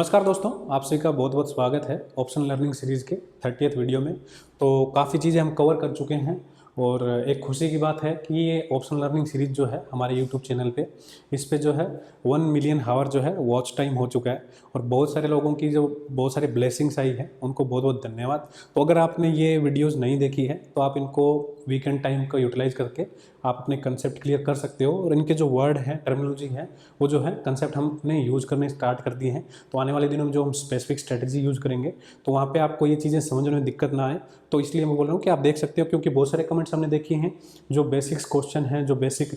नमस्कार दोस्तों, आप सभी का बहुत बहुत स्वागत है ऑप्शन लर्निंग सीरीज़ के 30th वीडियो में। तो काफ़ी चीज़ें हम कवर कर चुके हैं और एक खुशी की बात है कि ये ऑप्शन लर्निंग सीरीज़ जो है हमारे यूट्यूब चैनल पे, इस पे जो है 1 मिलियन हावर जो है वॉच टाइम हो चुका है और बहुत सारे लोगों की जो बहुत सारे ब्लेसिंग्स आई है उनको बहुत बहुत धन्यवाद। तो अगर आपने ये वीडियोज़ नहीं देखी है तो आप इनको वीकेंड टाइम का यूटिलाइज़ करके आप अपने कंसेप्ट क्लियर कर सकते हो और इनके जो वर्ड हैं, टर्मिनोलॉजी है, वो जो है कंसेप्ट हमने यूज़ करने स्टार्ट कर दिए हैं। तो आने वाले दिनों में जो हम स्पेसिफिक स्ट्रेटजी यूज़ करेंगे तो वहाँ पे आपको ये चीज़ें समझने में दिक्कत ना आए। तो इसलिए मैं बोल रहा हूँ कि आप देख सकते हो, क्योंकि बहुत सारे कमेंट्स हमने देखे हैं जो बेसिक्स क्वेश्चन हैं, जो बेसिक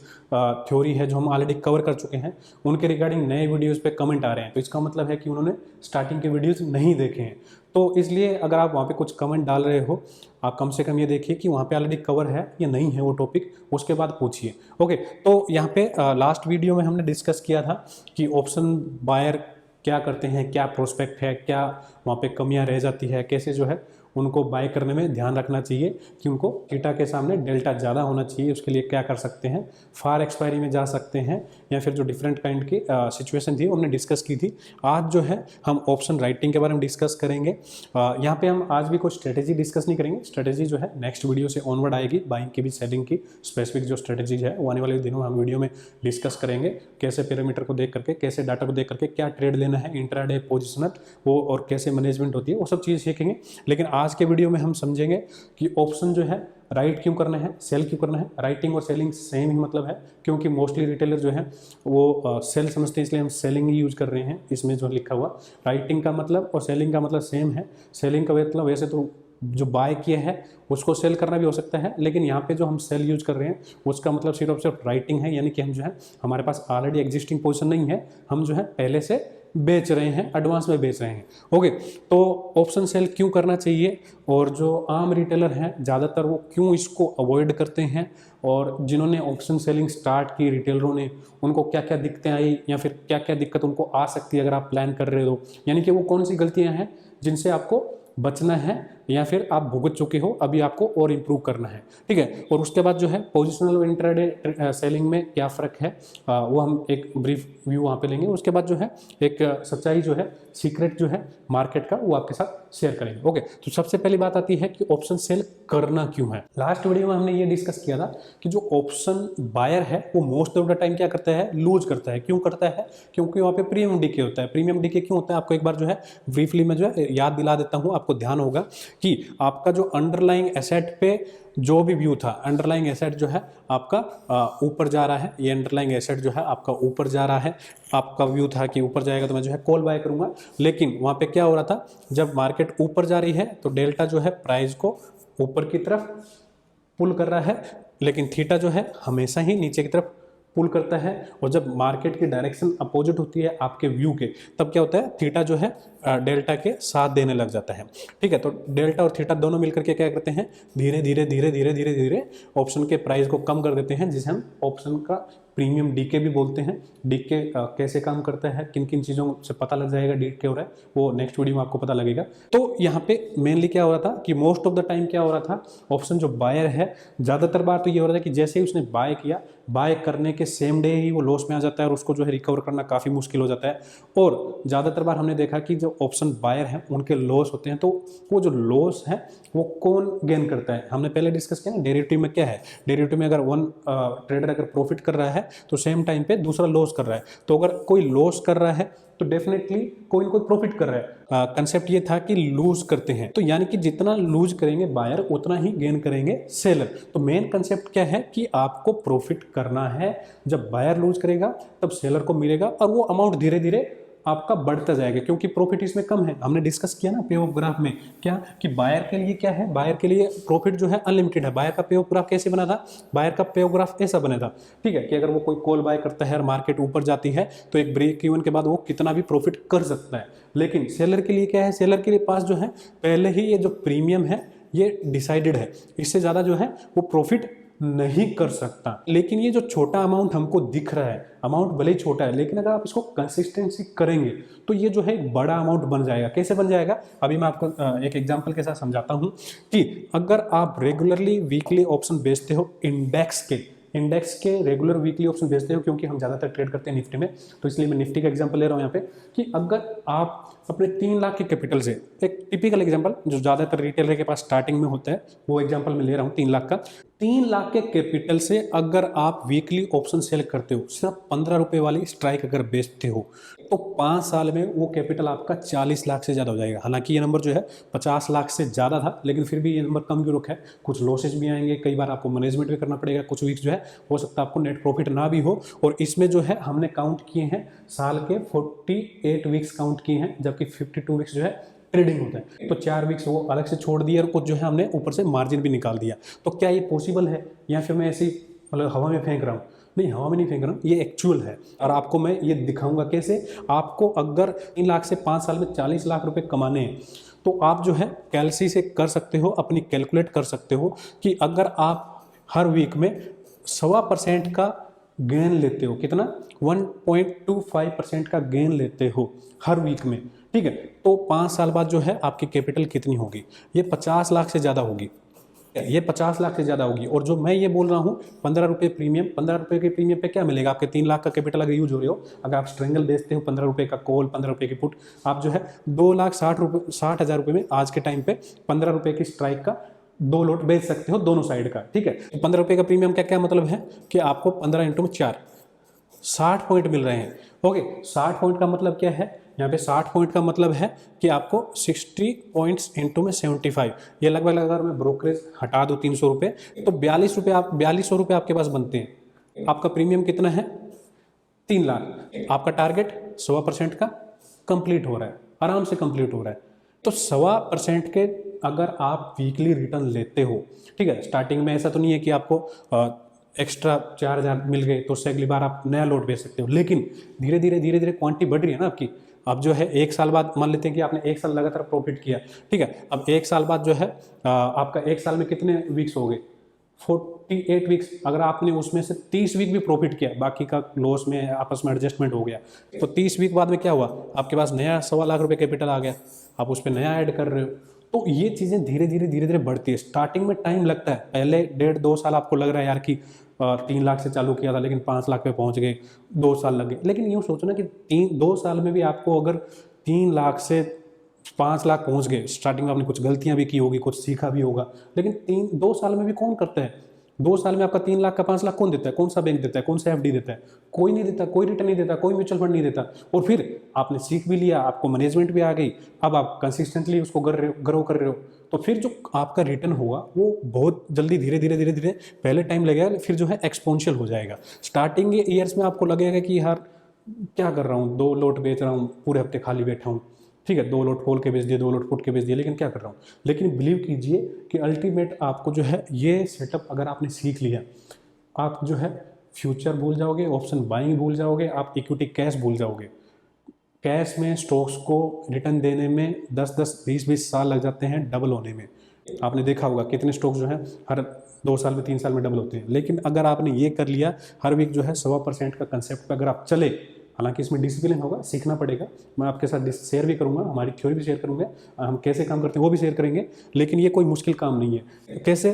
थ्योरी है जो हम ऑलरेडी कवर कर चुके हैं, उनके रिगार्डिंग नए वीडियोज़ पे कमेंट आ रहे हैं। तो इसका मतलब है कि उन्होंने स्टार्टिंग के वीडियोज़ नहीं देखे हैं। तो इसलिए अगर आप वहाँ पे कुछ कमेंट डाल रहे हो, आप कम से कम ये देखिए कि वहाँ पे ऑलरेडी कवर है या नहीं है वो टॉपिक, उसके बाद पूछिए। ओके, तो यहाँ पे लास्ट वीडियो में हमने डिस्कस किया था कि ऑप्शन बायर क्या करते हैं, क्या प्रोस्पेक्ट है, क्या वहाँ पे कमियाँ रह जाती है, कैसे जो है उनको बाय करने में ध्यान रखना चाहिए कि उनको थीटा के सामने डेल्टा ज़्यादा होना चाहिए, उसके लिए क्या कर सकते हैं, फार एक्सपायरी में जा सकते हैं या फिर जो डिफरेंट काइंड की सिचुएशन थी हमने डिस्कस की थी। आज जो है हम ऑप्शन राइटिंग के बारे में डिस्कस करेंगे। यहाँ पे हम आज भी कोई स्ट्रेटेजी डिस्कस नहीं करेंगे, स्ट्रेटेजी जो है नेक्स्ट वीडियो से ऑनवर्ड आएगी। बाइंग की भी, सेलिंग की स्पेसिफिक जो स्ट्रेटेजी है वो आने वाले दिनों हम वीडियो में डिस्कस करेंगे। कैसे पैरामीटर को देख करके, कैसे डाटा को देख करके क्या ट्रेड लेना है, इंट्राडे, पोजिशनल, वो और कैसे मैनेजमेंट होती है, वो सब चीज़ सीखेंगे। लेकिन आज के वीडियो में हम समझेंगे कि ऑप्शन जो है राइट क्यों करना है, सेल क्यों करना है। राइटिंग और सेलिंग सेम ही मतलब है, क्योंकि मोस्टली रिटेलर जो है वो सेल समझते हैं, इसलिए हम सेलिंग ही यूज कर रहे हैं। इसमें जो लिखा हुआ राइटिंग का मतलब और सेलिंग का मतलब सेम है। सेलिंग का मतलब वैसे तो जो बाय किया है उसको सेल करना भी हो सकता है, लेकिन यहाँ पे जो हम सेल यूज कर रहे हैं उसका मतलब सिर्फ और सिर्फ राइटिंग है, यानी कि हम जो है हमारे पास ऑलरेडी एग्जिस्टिंग पोजीशन नहीं है, हम जो है पहले से बेच रहे हैं, एडवांस में बेच रहे हैं। ओके, तो ऑप्शन सेल क्यों करना चाहिए और जो आम रिटेलर हैं ज़्यादातर वो क्यों इसको अवॉइड करते हैं, और जिन्होंने ऑप्शन सेलिंग स्टार्ट की रिटेलरों ने, उनको क्या क्या दिक्कतें आई या फिर क्या क्या दिक्कत उनको आ सकती है अगर आप प्लान कर रहे हो, यानी कि वो कौन सी गलतियां हैं जिनसे आपको बचना है या फिर आप भुगत चुके हो, अभी आपको और इम्प्रूव करना है। ठीक है, और उसके बाद जो है पोजिशनल और इंट्राडे सेलिंग में क्या फ़र्क है वो हम एक ब्रीफ व्यू वहाँ पे लेंगे। उसके बाद जो है एक सच्चाई जो है, सीक्रेट जो है मार्केट का, वो आपके साथ शेयर करेंगे। ओके, तो सबसे पहली बात आती है कि ऑप्शन सेल करना क्यों है। लास्ट वीडियो में हमने ये डिस्कस किया था कि जो ऑप्शन बायर है वो मोस्ट ऑफ द टाइम क्या करता है, लूज करता है। क्यों करता है? क्योंकि वहाँ पे प्रीमियम डीके होता है। प्रीमियम डीके क्यों होता है आपको एक बार जो है ब्रीफली में जो है याद दिला देता हूँ, आपको ध्यान होगा कि आपका जो अंडरलाइंग एसेट पे जो भी व्यू था, अंडरलाइंग एसेट जो है आपका ऊपर जा रहा है, ये अंडरलाइंग एसेट जो है आपका ऊपर जा रहा है, आपका व्यू था कि ऊपर जाएगा तो मैं जो है कॉल बाय करूंगा। लेकिन वहाँ पे क्या हो रहा था, जब मार्केट ऊपर जा रही है तो डेल्टा जो है प्राइस को ऊपर की तरफ पुल कर रहा है, लेकिन थीटा जो है हमेशा ही नीचे की तरफ पुल करता है। और जब मार्केट की डायरेक्शन अपोजिट होती है आपके व्यू के, तब क्या होता है, थीटा जो है डेल्टा के साथ देने लग जाता है। ठीक है, तो डेल्टा और थीटा दोनों मिलकर के क्या करते हैं, धीरे धीरे धीरे धीरे धीरे धीरे ऑप्शन के प्राइस को कम कर देते हैं, जिसे हम ऑप्शन का प्रीमियम डीके भी बोलते हैं। डीके कैसे काम करता है, किन किन चीज़ों से पता लग जाएगा डीके हो रहा है, वो नेक्स्ट वीडियो में आपको पता लगेगा। तो यहाँ पे मेनली क्या हो रहा था कि मोस्ट ऑफ द टाइम क्या हो रहा था, ऑप्शन जो बायर है ज़्यादातर बार तो ये हो रहा था कि जैसे ही उसने बाय किया, बाय करने के सेम डे ही वो लॉस में आ जाता है और उसको जो है रिकवर करना काफ़ी मुश्किल हो जाता है। और ज़्यादातर बार हमने देखा कि जो ऑप्शन बायर हैं उनके लॉस होते हैं। तो वो जो लॉस है वो कौन गेन करता है, हमने पहले डिस्कस किया ना। डेरिवेटिव में क्या है, डेरिवेटिव में अगर वन ट्रेडर अगर प्रॉफिट कर रहा है तो सेम टाइम पे दूसरा लॉस कर रहा है, तो अगर कोई लॉस कर रहा है तो डेफिनेटली कोई ना कोई प्रॉफिट कर रहा है। कंसेप्ट ये था कि लूज करते हैं, तो यानी कि जितना लूज करेंगे बायर उतना ही गेन करेंगे सेलर। तो मेन कंसेप्ट क्या है कि आपको प्रॉफिट करना है। जब बायर लूज करेगा तब सेलर को मिलेगा और वो अमाउंट धीरे धीरे आपका बढ़ता जाएगा, क्योंकि प्रॉफिट इसमें कम है। हमने डिस्कस किया ना पे ऑफ ग्राफ में क्या, कि बायर के लिए क्या है, बायर के लिए प्रॉफिट जो है अनलिमिटेड है। बायर का पे ऑफ ग्राफ कैसे बना था, बायर का पे ऑफ ग्राफ ऐसा बना था। ठीक है, कि अगर वो कोई कॉल बाय करता है और मार्केट ऊपर जाती है तो एक ब्रेक इवन के बाद वो कितना भी प्रॉफिट कर सकता है। लेकिन सेलर के लिए क्या है, सेलर के लिए पास जो है पहले ही ये जो प्रीमियम है ये डिसाइडेड है, इससे ज़्यादा जो है वो प्रॉफिट नहीं कर सकता। लेकिन ये जो छोटा अमाउंट हमको दिख रहा है, अमाउंट भले ही छोटा है, लेकिन अगर आप इसको कंसिस्टेंसी करेंगे तो ये जो है एक बड़ा अमाउंट बन जाएगा। कैसे बन जाएगा, अभी मैं आपको एक एग्जांपल के साथ समझाता हूं कि अगर आप रेगुलरली वीकली ऑप्शन बेचते हो इंडेक्स के, इंडेक्स के रेगुलर वीकली ऑप्शन बेचते हो, क्योंकि हम ज़्यादातर ट्रेड करते हैं निफ्टी में, तो इसलिए मैं निफ्टी का एग्जांपल ले रहा हूँ यहाँ पे कि अगर आप अपने 3 लाख के कैपिटल से, एक टिपिकल एग्जांपल जो ज़्यादातर रिटेलर के पास स्टार्टिंग में होता है वो एग्जांपल मैं ले रहा हूँ 3 लाख का, 3 लाख के कैपिटल से अगर आप वीकली ऑप्शन सेल करते हो, सिर्फ 15 रुपये वाली स्ट्राइक अगर बेचते हो, तो 5 साल में वो कैपिटल आपका 40 लाख से ज़्यादा हो जाएगा। हालांकि ये नंबर जो है 50 लाख से ज़्यादा था, लेकिन फिर भी ये नंबर कम क्यों रखा है, कुछ लॉसेज भी आएंगे, कई बार आपको मैनेजमेंट भी करना पड़ेगा, कुछ वीक्स जो है हो सकता है आपको नेट प्रॉफिट ना भी हो। और इसमें जो है हमने काउंट किए हैं साल के 48 वीक्स काउंट किए हैं, जबकि 52 वीक्स जो है ट्रेडिंग होता है, तो 4 वीक्स वो अलग से छोड़ दिए और कुछ जो है हमने ऊपर से मार्जिन भी निकाल दिया। तो क्या ये पॉसिबल है या फिर मैं ऐसे मतलब हवा में फेंक रहा हूँ? नहीं, हवा में नहीं फेंक रहा हूँ, ये एक्चुअल है और आपको मैं ये दिखाऊंगा कैसे। आपको अगर 3 लाख से 5 साल में 40 लाख रुपए कमाने हैं तो आप जो है कैलसी से कर सकते हो, अपनी कैलकुलेट कर सकते हो कि अगर आप हर वीक में 1.25% का गेन लेते हो, कितना 1.25% का गेन लेते हो हर वीक में, ठीक है, तो 5 साल बाद जो है आपकी कैपिटल कितनी होगी? ये 50 लाख से ज़्यादा होगी, ये 50 लाख से ज़्यादा होगी। और जो मैं ये बोल रहा हूँ 15 रुपये प्रीमियम, 15 रुपये के प्रीमियम पे क्या मिलेगा? आपके 3 लाख का कैपिटल अगर यूज हो रहे हो, अगर आप स्ट्रेंगल बेचते हो 15 रुपये का कॉल, 15 रुपये की पुट, आप जो है 2,60,000 रुपये में आज के टाइम पे 15 रुपये की स्ट्राइक का 2 लॉट बेच सकते हो दोनों साइड का, ठीक है। तो 15 रुपये का प्रीमियम का क्या मतलब है कि आपको 15 × 4 60 पॉइंट मिल रहे हैं। ओके, 60 पॉइंट का मतलब क्या है? यहाँ पे 60 पॉइंट का मतलब है कि आपको 60 पॉइंट्स इंटू में 75, ये लगभग अगर मैं ब्रोकरेज हटा दूँ 300 रुपये, तो 4200 रुपये आपके पास बनते हैं। आपका प्रीमियम कितना है? 3 लाख। आपका टारगेट 1.25% का कंप्लीट हो रहा है, आराम से कंप्लीट हो रहा है। तो 1.25% के अगर आप वीकली रिटर्न लेते हो, ठीक है, स्टार्टिंग में ऐसा तो नहीं है कि आपको एक्स्ट्रा 4,000 मिल गए तो उससे अगली बार आप नया लोड बेच सकते हो, लेकिन धीरे धीरे क्वांटिटी बढ़ रही है ना आपकी। अब जो है 1 साल बाद मान लेते हैं कि आपने 1 साल लगातार प्रॉफिट किया, ठीक है, अब 1 साल बाद जो है आपका 1 साल में कितने वीक्स हो गए? 48 वीक्स। अगर आपने उसमें से 30 वीक भी प्रॉफिट किया, बाकी का लॉस में आपस में एडजस्टमेंट हो गया, तो 30 वीक बाद में क्या हुआ? आपके पास नया 1.25 लाख रुपये कैपिटल आ गया, आप उस पर नया ऐड कर रहे हो। तो ये चीज़ें धीरे धीरे बढ़ती है। स्टार्टिंग में टाइम लगता है, पहले 1.5-2 साल आपको लग रहा है यार कि 3 लाख से चालू किया था लेकिन 5 लाख पे पहुंच गए, 2 साल लग गए। लेकिन यूँ सोचो ना कि 2 साल में भी आपको अगर 3 लाख से 5 लाख पहुंच गए, स्टार्टिंग में आपने कुछ गलतियां भी की होगी, कुछ सीखा भी होगा, लेकिन 2 साल में भी कौन करता है? 2 साल में आपका 3 लाख का 5 लाख कौन देता है? कौन सा बैंक देता है? कौन सा एफडी देता है? कोई नहीं देता, कोई रिटर्न नहीं देता, कोई म्यूचुअल फंड नहीं देता। और फिर आपने सीख भी लिया, आपको मैनेजमेंट भी आ गई, अब आप कंसिस्टेंटली उसको ग्रो कर रहे हो, तो फिर जो आपका रिटर्न होगा वो बहुत जल्दी धीरे धीरे पहले टाइम लगेगा, फिर जो है एक्सपोनेंशियल हो जाएगा। स्टार्टिंग ईयर्स में आपको लगेगा कि यार क्या कर रहा हूँ, 2 लोट बेच रहा हूँ, पूरे हफ्ते खाली बैठा हूँ, ठीक है, 2 लोट खोल के बेच दिए, 2 लोट पुट के बेच दिए, लेकिन क्या कर रहा हूँ। लेकिन बिलीव कीजिए कि अल्टीमेट आपको जो है ये सेटअप अगर आपने सीख लिया, आप जो है फ्यूचर भूल जाओगे, ऑप्शन बाइंग भूल जाओगे, आप इक्विटी कैश भूल जाओगे। कैश में स्टॉक्स को रिटर्न देने में 10-10, 20-20 साल लग जाते हैं डबल होने में। आपने देखा होगा कितने स्टॉक्स जो हैं हर 2 साल में 3 साल में डबल होते हैं। लेकिन अगर आपने ये कर लिया, हर वीक जो है 1.25% का कंसेप्ट पर अगर आप चले, हालांकि इसमें डिसिप्लिन होगा, सीखना पड़ेगा, मैं आपके साथ शेयर भी करूंगा, हमारी थ्योरी भी शेयर करूंगा, हम कैसे काम करते हैं वो भी शेयर करेंगे, लेकिन ये कोई मुश्किल काम नहीं है। कैसे?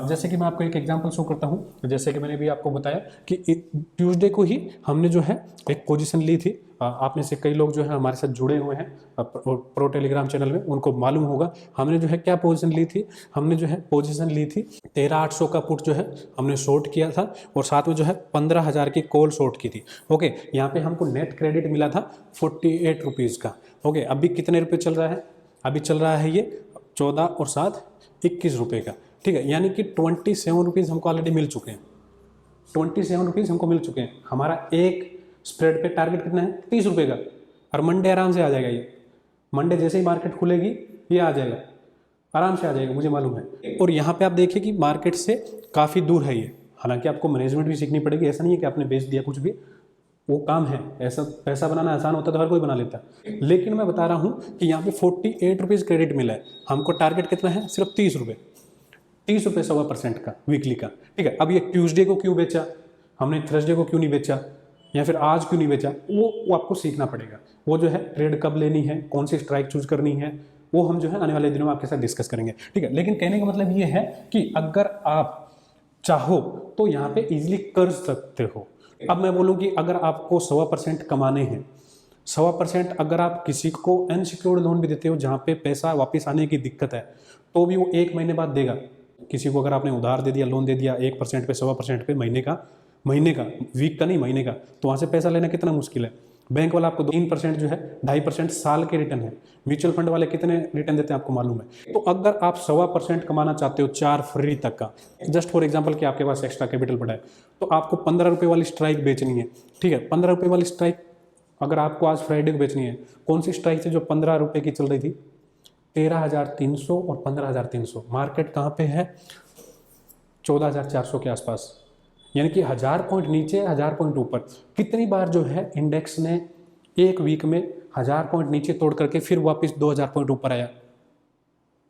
जैसे कि मैं आपको एक एग्जांपल शो करता हूं, जैसे कि मैंने भी आपको बताया कि ट्यूसडे को ही हमने जो है एक पोजीशन ली थी। आप में से कई लोग जो है हमारे साथ जुड़े हुए हैं प्रो टेलीग्राम चैनल में, उनको मालूम होगा हमने जो है क्या पोजीशन ली थी। हमने जो है पोजीशन ली थी 13,800 का पुट जो है हमने शॉर्ट किया था, और साथ में जो है 15,000 की कॉल शॉर्ट की थी। ओके, यहाँ पे हमको नेट क्रेडिट मिला था 48 रुपीज़ का। ओके, अभी कितने रुपये चल रहा है? अभी चल रहा है ये 14 और 7 21 रुपये का, ठीक है, यानी कि 27 रुपीज़ हमको ऑलरेडी मिल चुके हैं। 27 रुपीज़ हमको मिल चुके हैं। हमारा एक स्प्रेड पे टारगेट कितना है? 30 रुपये का, और मंडे आराम से आ जाएगा। ये मंडे जैसे ही मार्केट खुलेगी ये आ जाएगा, आराम से आ जाएगा, मुझे मालूम है। और यहाँ पे आप देखिए कि मार्केट से काफ़ी दूर है ये। हालांकि आपको मैनेजमेंट भी सीखनी पड़ेगी, ऐसा नहीं है कि आपने बेच दिया कुछ भी, वो काम है। ऐसा पैसा बनाना आसान होता तो हर कोई बना लेता, लेकिन मैं बता रहा हूँ कि यहाँ पे 48 रुपीज़ क्रेडिट मिला है। हमको टारगेट कितना है? सिर्फ 30 रुपये, 30 रुपये 1.25% का वीकली का, ठीक है। अब ये ट्यूसडे को क्यों बेचा हमने, थर्सडे को क्यों नहीं बेचा, या फिर आज क्यों नहीं बेचा, वो आपको सीखना पड़ेगा। वो जो है ट्रेड कब लेनी है, कौन सी स्ट्राइक चूज करनी है, वो हम जो है आने वाले दिनों में आपके साथ डिस्कस करेंगे, ठीक है। लेकिन कहने का मतलब ये है कि अगर आप चाहो तो यहाँ पे इजीली कर सकते हो। अब मैं बोलूँ कि अगर आपको 100% कमाने हैं, 100% अगर आप किसी को अनसिक्योर्ड लोन भी देते हो जहाँ पे पैसा वापस आने की दिक्कत है, तो भी वो 1 महीने बाद देगा। किसी को अगर आपने उधार दे दिया, लोन दे दिया 1% पे, 100% पे, महीने का, वीक का नहीं महीने का, तो वहाँ से पैसा लेना कितना मुश्किल है। बैंक वाला आपको 3% जो है, 2.5% साल के रिटर्न है। म्यूचुअल फंड वाले कितने रिटर्न देते हैं आपको मालूम है। तो अगर आप 100% कमाना चाहते हो 4 फरवरी तक का, जस्ट फॉर एग्जांपल कि आपके पास एक्स्ट्रा कैपिटल पड़ा है, तो आपको 15 रुपये वाली स्ट्राइक बेचनी है। ठीक है, 15 रुपये वाली स्ट्राइक अगर आपको आज फ्राइडे को बेचनी है, कौन सी स्ट्राइक थी जो 15 रुपये की चल रही थी? 13,300 और 15,300। मार्केट कहाँ पे है? 14,400 के आसपास, यानी कि 1000 पॉइंट नीचे, 1000 पॉइंट ऊपर। कितनी बार जो है इंडेक्स ने एक वीक में 1000 पॉइंट नीचे तोड़ करके फिर वापस 2000 पॉइंट ऊपर आया?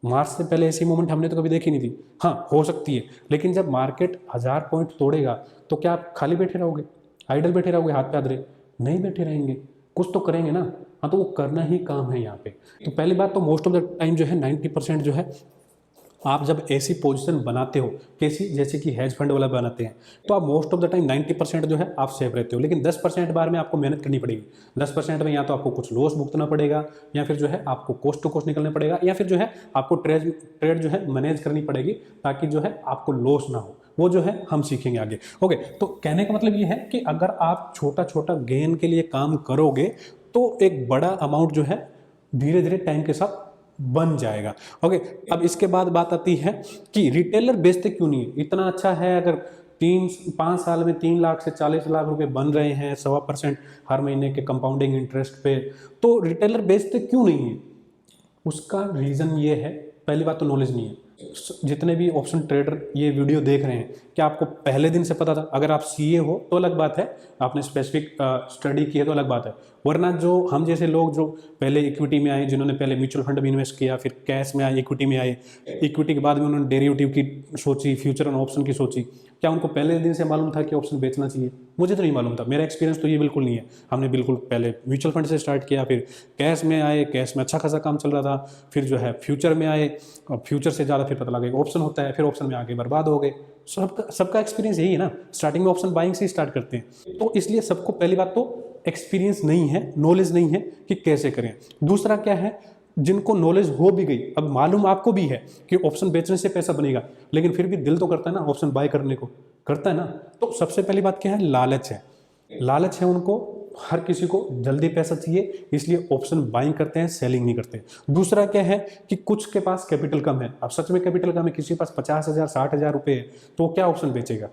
मार्च से पहले ऐसी मूवमेंट हमने तो कभी देखी नहीं थी। हाँ, हो सकती है, लेकिन जब मार्केट 1000 पॉइंट तोड़ेगा तो क्या आप खाली बैठे रहोगे, आइडल बैठे रहोगे, हाथ पे हाथ रहे? नहीं बैठे रहेंगे, कुछ तो करेंगे ना। हाँ, तो वो करना ही काम है यहाँ पे। तो पहली बात तो मोस्ट ऑफ द टाइम जो है 90% जो है आप जब ऐसी पोजीशन बनाते हो, कैसी, जैसे कि हेज फंड वाला बनाते हैं, तो आप मोस्ट ऑफ द टाइम 90% जो है आप सेफ रहते हो। लेकिन 10% बार में आपको मेहनत करनी पड़ेगी। 10% में या तो आपको कुछ लॉस भुगतना पड़ेगा, या फिर जो है आपको कोस्ट टू कोस्ट निकलना पड़ेगा, या फिर जो है आपको ट्रेड जो है मैनेज करनी पड़ेगी, ताकि जो है आपको लॉस ना हो। वो जो है हम सीखेंगे आगे। ओके, तो कहने का मतलब ये है कि अगर आप छोटा छोटा गेन के लिए काम करोगे तो एक बड़ा अमाउंट जो है धीरे धीरे टाइम के साथ बन जाएगा। ओके, अब इसके बाद बात आती है कि रिटेलर बेचते क्यों नहीं है। इतना अच्छा है, अगर 3-5 साल में 3 लाख से 40 लाख रुपए बन रहे हैं 100% हर महीने के कंपाउंडिंग इंटरेस्ट पे, तो रिटेलर बेचते क्यों नहीं है? उसका रीज़न ये है, पहली बात तो नॉलेज नहीं है। जितने भी ऑप्शन ट्रेडर ये वीडियो देख रहे हैं, क्या आपको पहले दिन से पता था? अगर आप सीए हो तो अलग बात है, आपने स्पेसिफिक स्टडी की है तो अलग बात है, वरना जो हम जैसे लोग जो पहले इक्विटी में आए, जिन्होंने पहले म्यूचुअल फंड में इन्वेस्ट किया, फिर कैश में आए, इक्विटी में आए, इक्विटी के बाद में उन्होंने डेरिवेटिव की सोची, फ्यूचर एंड ऑप्शन की सोची, क्या उनको पहले दिन से मालूम था कि ऑप्शन बेचना चाहिए? मुझे तो नहीं मालूम था, मेरा एक्सपीरियंस तो ये बिल्कुल नहीं है। हमने बिल्कुल पहले म्यूचुअल फंड से स्टार्ट किया, फिर कैश में आए, कैश में अच्छा खासा काम चल रहा था, फिर जो है फ्यूचर में आए, और फ्यूचर से ज़्यादा फिर पता लगा ऑप्शन होता है, फिर ऑप्शन में आगे बर्बाद हो गए। सबका एक्सपीरियंस यही है ना, स्टार्टिंग में ऑप्शन बाइंग से स्टार्ट करते हैं। तो इसलिए सबको पहली बात तो एक्सपीरियंस नहीं है, नॉलेज नहीं है कि कैसे करें। दूसरा क्या है, जिनको नॉलेज हो भी गई, अब मालूम आपको भी है कि ऑप्शन बेचने से पैसा बनेगा, लेकिन फिर भी दिल तो करता है ना ऑप्शन बाय करने को, करता है ना। तो सबसे पहली बात क्या है, लालच है। लालच है उनको, हर किसी को जल्दी पैसा चाहिए, इसलिए ऑप्शन बाइंग करते हैं, सेलिंग नहीं करते। दूसरा क्या है कि कुछ के पास कैपिटल कम है। अब सच में कैपिटल कम है, किसी के पास 50,000 60,000 रुपये है, तो क्या ऑप्शन बेचेगा?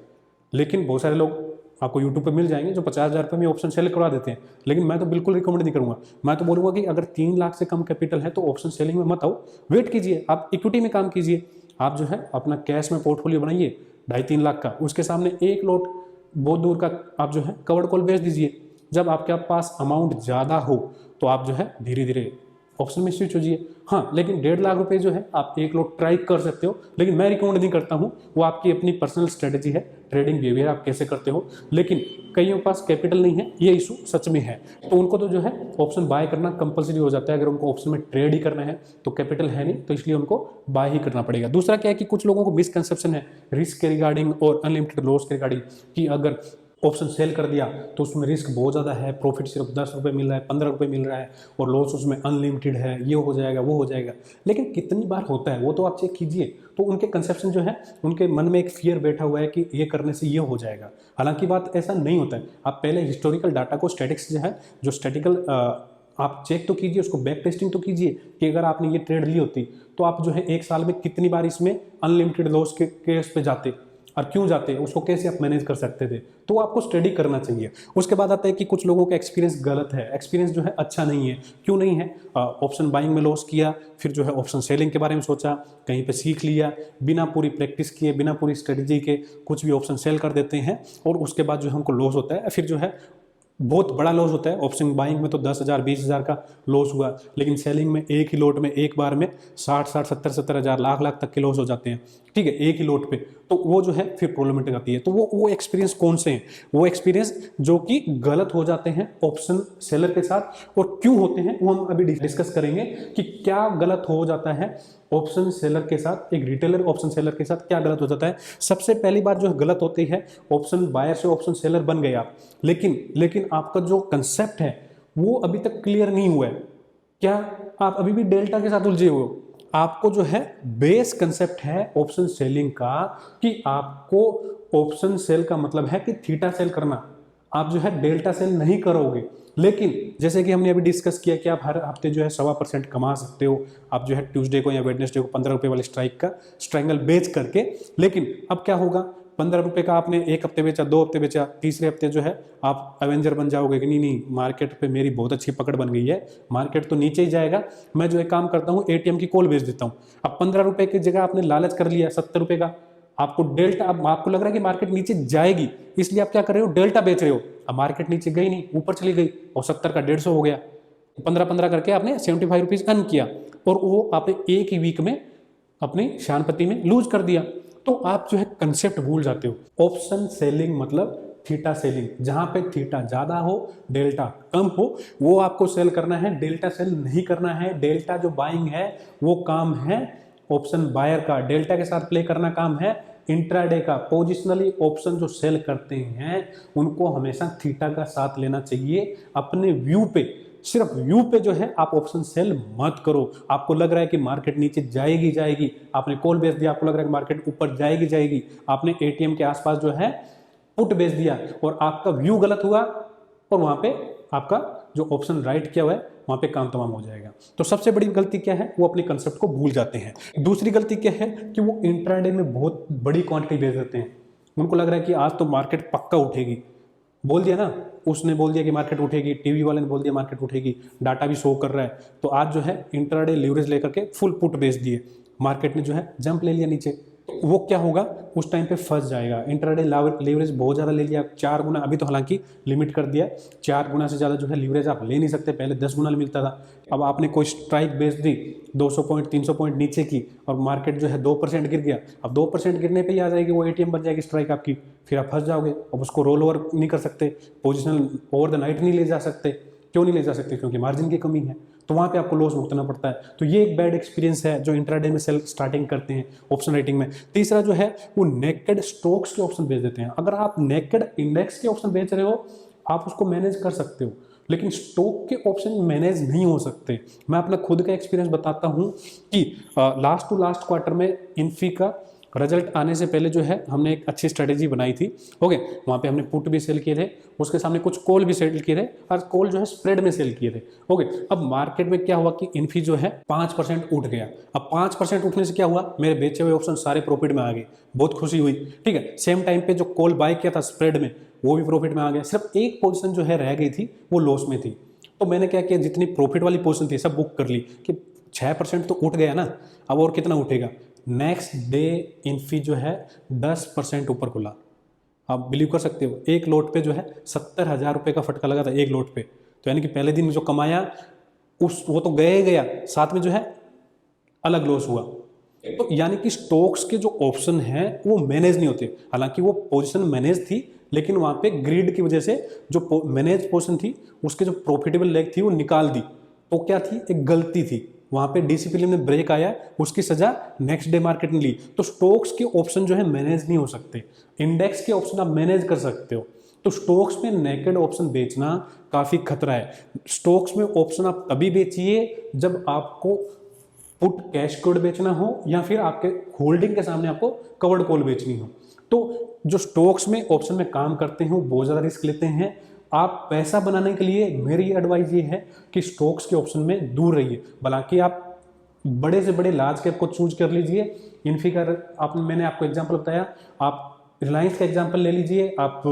लेकिन बहुत सारे लोग आपको यूट्यूब पे मिल जाएंगे जो 50,000 रुपये में ऑप्शन सेल करवा देते हैं, लेकिन मैं तो बिल्कुल रिकमेंड नहीं करूंगा। मैं तो बोलूंगा कि अगर 3 लाख से कम कैपिटल है तो ऑप्शन सेलिंग में मत आओ, वेट कीजिए, आप इक्विटी में काम कीजिए। आप जो है अपना कैश में पोर्टफोलियो बनाइए 2.5-3 लाख का, उसके सामने एक लोट बहुत दूर का आप जो है कवर्ड कॉल बेच दीजिए। जब आपके पास अमाउंट ज़्यादा हो तो आप जो है धीरे धीरे ऑप्शन में स्विच हो जाइए। हाँ, लेकिन 1.5 लाख रुपए जो है आप एक लोग ट्राई कर सकते हो, लेकिन मैं रिकमेंड नहीं करता हूँ, वो आपकी अपनी पर्सनल स्ट्रेटेजी है, ट्रेडिंग बिहेवियर आप कैसे करते हो। लेकिन कईयों के पास कैपिटल नहीं है, ये इशू सच में है, तो उनको तो जो है ऑप्शन बाय करना कंपलसरी हो जाता है। अगर उनको ऑप्शन में ट्रेड ही करना है तो कैपिटल है नहीं, तो इसलिए उनको बाय ही करना पड़ेगा। दूसरा क्या है कि कुछ लोगों को मिसकंसेप्शन है रिस्क के रिगार्डिंग और अनलिमिटेड लॉस के रिगार्डिंग, कि अगर ऑप्शन सेल कर दिया तो उसमें रिस्क बहुत ज़्यादा है, प्रॉफिट सिर्फ 10 रुपये मिल रहा है, 15 रुपये मिल रहा है, और लॉस उसमें अनलिमिटेड है, ये हो जाएगा वो हो जाएगा। लेकिन कितनी बार होता है वो तो आप चेक कीजिए। तो उनके कंसेप्शन जो है, उनके मन में एक फियर बैठा हुआ है कि ये करने से ये हो जाएगा, हालांकि बात ऐसा नहीं होता है। आप पहले हिस्टोरिकल डाटा को, स्टैटिक्स जो है, जो स्टैटिकल आप चेक तो कीजिए, उसको बैक टेस्टिंग तो कीजिए कि अगर आपने ये ट्रेड ली होती तो आप जो है एक साल में कितनी बार इसमें अनलिमिटेड लॉस के केस पे जाते, और क्यों जाते, उसको कैसे आप मैनेज कर सकते थे। तो आपको स्टडी करना चाहिए। उसके बाद आता है कि कुछ लोगों का एक्सपीरियंस गलत है, एक्सपीरियंस जो है अच्छा नहीं है। क्यों नहीं है? ऑप्शन बाइंग में लॉस किया, फिर जो है ऑप्शन सेलिंग के बारे में सोचा, कहीं पे सीख लिया, बिना पूरी प्रैक्टिस किए, बिना पूरी स्ट्रेटजी के कुछ भी ऑप्शन सेल कर देते हैं, और उसके बाद जो है हमको लॉस होता है। फिर जो है बहुत बड़ा लॉस होता है। ऑप्शन बाइंग में तो 10,000 20,000 का लॉस हुआ, लेकिन सेलिंग में एक ही लोट में एक बार में 60 70 हज़ार लाख लाख तक के लॉस हो जाते हैं, ठीक है, एक ही लोट पे। तो वो जो है फिर प्रॉब्लमेटिक आती है। तो वो एक्सपीरियंस कौन से हैं? वो एक्सपीरियंस जो कि गलत हो जाते हैं ऑप्शन सेलर के साथ, और क्यों होते हैं वो हम अभी डिस्कस करेंगे कि क्या गलत हो जाता है ऑप्शन सेलर के साथ, एक रिटेलर ऑप्शन सेलर के साथ क्या गलत हो जाता है। सबसे पहली बात जो गलत होती है, ऑप्शन बायर से ऑप्शन सेलर बन गए आप, लेकिन आपका जो कंसेप्ट है वो अभी तक क्लियर नहीं हुआ है। क्या आप अभी भी डेल्टा के साथ उलझे हुए हो? आपको जो है बेस कंसेप्ट है ऑप्शन सेलिंग का कि आपको ऑप्शन सेल का मतलब है कि थीटा सेल करना, आप जो है डेल्टा सेल नहीं करोगे। लेकिन जैसे कि हमने अभी डिस्कस किया कि आप हर हफ्ते जो है 1.25% कमा सकते हो, आप जो है ट्यूसडे को या वेडनेसडे को 15 रुपये वाले स्ट्राइक का स्ट्रैंगल बेच करके। लेकिन अब क्या होगा, 15 रुपये का आपने एक हफ्ते बेचा, 2 हफ्ते बेचा, तीसरे हफ्ते जो है आप एवेंजर बन जाओगे कि नहीं मार्केट पे मेरी बहुत अच्छी पकड़ बन गई है, मार्केट तो नीचे ही जाएगा, मैं जो है काम करता हूँ एटीएम की कॉल बेच देता हूँ। अब 15 रुपये की जगह आपने लालच कर लिया 70 रुपये का, आपको डेल्टा, अब आपको लग रहा है कि मार्केट नीचे जाएगी, इसलिए आप क्या कर रहे हो, डेल्टा बेच रहे हो। अब मार्केट नीचे गई नहीं, ऊपर चली गई और 70 का 150 हो गया, 15 करके आपने 75 रुपीज अर्न किया, और वो आपने एक ही वीक में अपनी शानपति में लूज कर दिया। तो आप जो है कंसेप्ट भूल जाते हो। ऑप्शन सेलिंग मतलब थीटा सेलिंग, जहां पे थीटा ज्यादा हो डेल्टा कम हो, वो आपको सेल करना है, डेल्टा सेल नहीं करना है। डेल्टा जो बाइंग है वो काम है ऑप्शन बायर का, डेल्टा के साथ प्ले करना काम है इंट्राडे का। पोजिशनली ऑप्शन जो सेल करते हैं उनको हमेशा थीटा का साथ लेना चाहिए। अपने व्यू पे, सिर्फ व्यू पे जो है आप ऑप्शन सेल मत करो। आपको लग रहा है कि मार्केट नीचे जाएगी, आपने कॉल बेच दिया, आपको लग रहा है कि मार्केट ऊपर जाएगी, आपने एटीएम के आसपास जो है पुट बेच दिया और आपका व्यू गलत हुआ, और वहां पे आपका जो ऑप्शन राइट किया हुआ है वहां पे काम तमाम हो जाएगा। तो सबसे बड़ी गलती क्या है, वो अपने कंसेप्ट को भूल जाते हैं। दूसरी गलती क्या है कि वो इंट्राडे में बहुत बड़ी क्वांटिटी बेच देते हैं। उनको लग रहा है कि आज तो मार्केट पक्का उठेगी, बोल दिया ना, उसने बोल दिया कि मार्केट उठेगी, टीवी वाले ने बोल दिया मार्केट उठेगी, डाटा भी शो कर रहा है, तो आज जो है इंट्राडे लीवरेज लेकर के फुल पुट बेच दिए, मार्केट ने जो है जंप ले लिया नीचे। वो क्या होगा, उस टाइम पे फंस जाएगा। इंट्राडे लीवरेज बहुत ज़्यादा ले लिया, 4 गुना, अभी तो हालांकि लिमिट कर दिया, 4 गुना से ज़्यादा जो है लीवरेज आप ले नहीं सकते, पहले 10 गुना मिलता था। अब आपने कोई स्ट्राइक बेच दी 200 पॉइंट 300 पॉइंट नीचे की, और मार्केट जो है 2% गिर गया, अब 2% गिरने पे ही आ जाएगी वो एटीएम बन जाएगी स्ट्राइक आपकी, फिर आप फंस जाओगे। अब उसको रोल ओवर नहीं कर सकते, पोजिशनल ओवर द नाइट नहीं ले जा सकते। क्यों नहीं ले जा सकते? क्योंकि मार्जिन की कमी है, तो वहाँ पे आपको लॉस भुगतना पड़ता है। तो ये एक बैड एक्सपीरियंस है जो इंट्राडे में सेल स्टार्टिंग करते हैं ऑप्शन राइटिंग में। तीसरा जो है वो नेकेड स्टॉक्स के ऑप्शन बेच देते हैं। अगर आप नेकेड इंडेक्स के ऑप्शन बेच रहे हो, आप उसको मैनेज कर सकते हो, लेकिन स्टॉक के ऑप्शन मैनेज नहीं हो सकते। मैं अपना खुद का एक्सपीरियंस बताता हूँ कि लास्ट टू लास्ट क्वार्टर में इन्फी का रिजल्ट आने से पहले जो है हमने एक अच्छी स्ट्रेटेजी बनाई थी। ओके, वहाँ पे हमने पुट भी सेल किए थे, उसके सामने कुछ कॉल भी सेल किए थे, और कॉल जो है स्प्रेड में सेल किए थे। ओके, अब मार्केट में क्या हुआ कि इन्फी जो है 5% उठ गया। अब 5% उठने से क्या हुआ, मेरे बेचे हुए ऑप्शन सारे प्रॉफिट में आ गए, बहुत खुशी हुई, ठीक है। सेम टाइम पे जो कॉल बाय किया था स्प्रेड में, वो भी प्रॉफिट में आ गया। सिर्फ एक पोजिशन जो है रह गई थी, वो लॉस में थी। तो मैंने क्या किया, जितनी प्रॉफिट वाली पोजिशन थी सब बुक कर ली कि 6% तो उठ गया ना, अब और कितना उठेगा। नेक्स्ट डे इन्फी जो है 10% ऊपर खुला। आप बिलीव कर सकते हो, एक लोट पे जो है 70,000 रुपये का फटका लगा था एक लोट पे। तो यानी कि पहले दिन जो कमाया वो तो गया ही गया, साथ में जो है अलग लॉस हुआ। तो यानी कि स्टॉक्स के जो ऑप्शन हैं वो मैनेज नहीं होते। हालांकि वो पोजीशन मैनेज थी, लेकिन वहां पे ग्रीड की वजह से जो मैनेज पोजीशन थी उसके जो प्रॉफिटेबल लेग थी वो निकाल दी। तो क्या थी, एक गलती थी, वहां पे डिसिप्लिन में ब्रेक आया, उसकी सजा नेक्स्ट डे मार्केट ने ली। तो स्टॉक्स के ऑप्शन जो है मैनेज नहीं हो सकते, इंडेक्स के ऑप्शन आप मैनेज कर सकते हो। तो स्टॉक्स में नेकेड ऑप्शन बेचना काफी खतरा है। स्टॉक्स में ऑप्शन आप तभी बेचिए जब आपको पुट कैश कोड बेचना हो, या फिर आपके होल्डिंग के सामने आपको कवर्ड कॉल बेचनी हो। तो जो स्टॉक्स में ऑप्शन में काम करते हैं वो बहुत ज़्यादा रिस्क लेते हैं। आप पैसा बनाने के लिए मेरी एडवाइस ये है कि स्टॉक्स के ऑप्शन में दूर रहिए। हालांकि आप बड़े से बड़े लार्ज कैप को चूज कर लीजिए। इन्फी का मैंने आपको एग्जांपल बताया, आप रिलायंस का एग्जांपल ले लीजिए, आप